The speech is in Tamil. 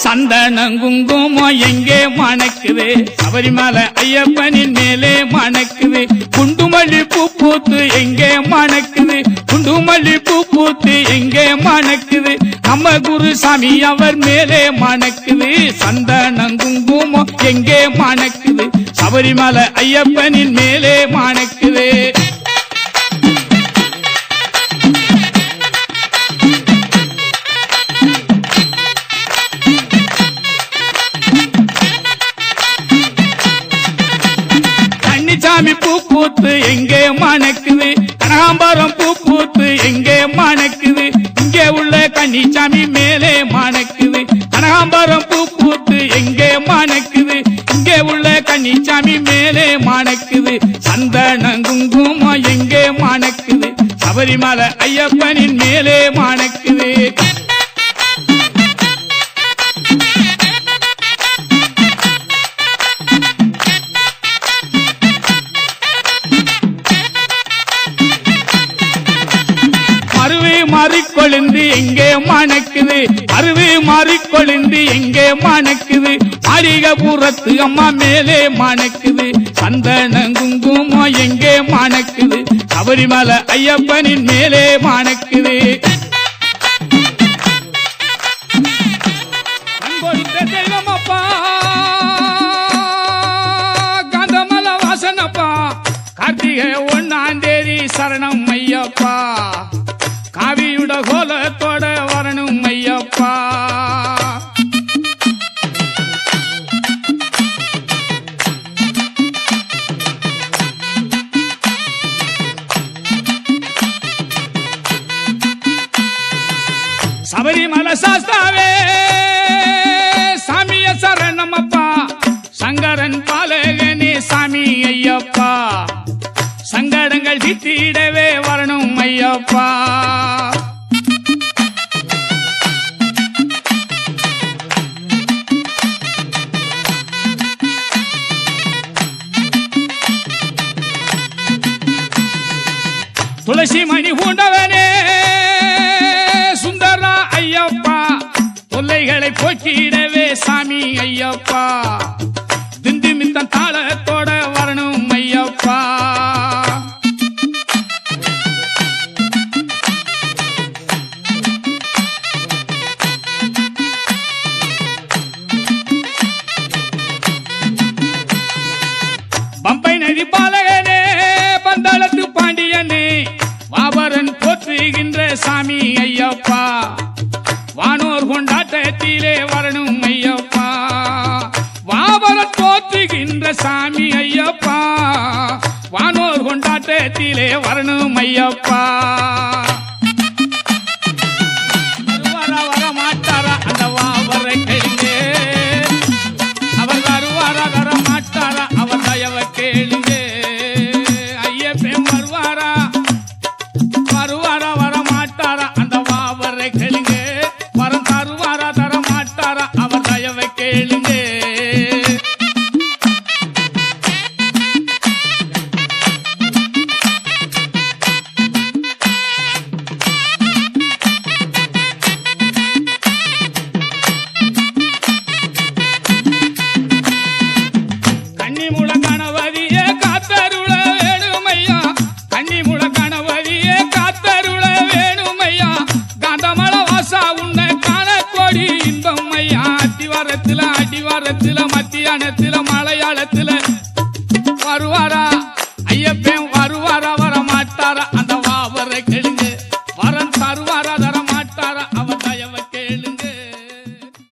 சந்தனம் குங்குமம் எங்கே மணக்குது சபரிமலை ஐயப்பனின் மேலே மணக்குது குண்டுமல்லி பூ பூத்து எங்கே மணக்குது குண்டுமல்லி பூ பூத்து எங்கே மணக்குது நம்ம குருசாமி அவர் மேலே மணக்குது சந்தனம் குங்குமம் எங்கே மணக்குது சபரிமலை ஐயப்பனின் மேலே மணக்குது சாமி பூ பூத்து எங்கே மணக்குது கனகாம்பரம் பூ பூத்து எங்கே மணக்குது இங்கே உள்ள கன்னிச்சாமி மேலே மணக்குது கனகாம்பரம் பூ பூத்து எங்கே மணக்குது இங்கே உள்ள கன்னிச்சாமி மேலே மணக்குது சந்தனம் குங்குமம் எங்கே மணக்குது சபரிமலை ஐயப்பனின் மேலே மணக்குது மாறிக்கொழுந்து எங்கே மணக்குது அருவி மாறிக்கொழுந்து எங்கே மணக்குது மாளிகபுரத்து அம்மா மேலே மணக்குது சந்தனம் குங்குமம் எங்கே மணக்குது சபரிமலை ஐயப்பனின் மேலே மணக்குது அன்பொருத்த தெய்வமப்பா காந்தமல வாசனப்பா கார்த்திகை 1ஆம் தேதி சரணம் ஐயப்பா காவியுட கோலத்தோட வரணும் ஐயப்பா சபரிமலை சாஸ்தாவே சாமிய சரணமப்பா சங்கரன் பாலகனே சாமி ஐயப்பா சங்கடங்கள் தீர்த்திடவே வரணும் ஐயப்பா துளசி மணி பூண்டவனே சுந்தரா ஐயப்பா தொல்லைகளை போக்கிடவே சாமி ஐயப்பா திண்டுமித்தன் தாளத்தோட வரணும் ஐயப்பா பம்பை நதி பாலகனே பந்தாளத்து பாண்டியனே வாபரன் போற்றுகின்ற சாமி ஐயப்பா வானோர் கொண்டாட்டத்திலே வரணும் ஐயப்பா வாபரன் போற்றுகின்ற சாமி ஐயப்பா வானோர் கொண்டாட்டத்திலே வரணும் ஐயப்பா வர மாட்டாரா அந்த வாபரை கேளுங்க அவர் வருவாரா வர மாட்டாரா அவர் தயவ கேளுங்க ஐயப்பன் வருவாரா வருவாரா வர மாட்டாரா அந்த வாவரை கேளுங்க வரம் தருவாரா தர மாட்டாரா அவர் தயவை கேளுங்க கன்னிமுள கணவதியே காத்தருள வேணுமையா கன்னிமுள கணவதியே காத்தருள வேணுமையா காந்தமல வாசா உன்னை காண கோடி இன்பம் ஐயா அடிவாரத்துல மத்தியானத்துல மலையாளத்துல வருவாரா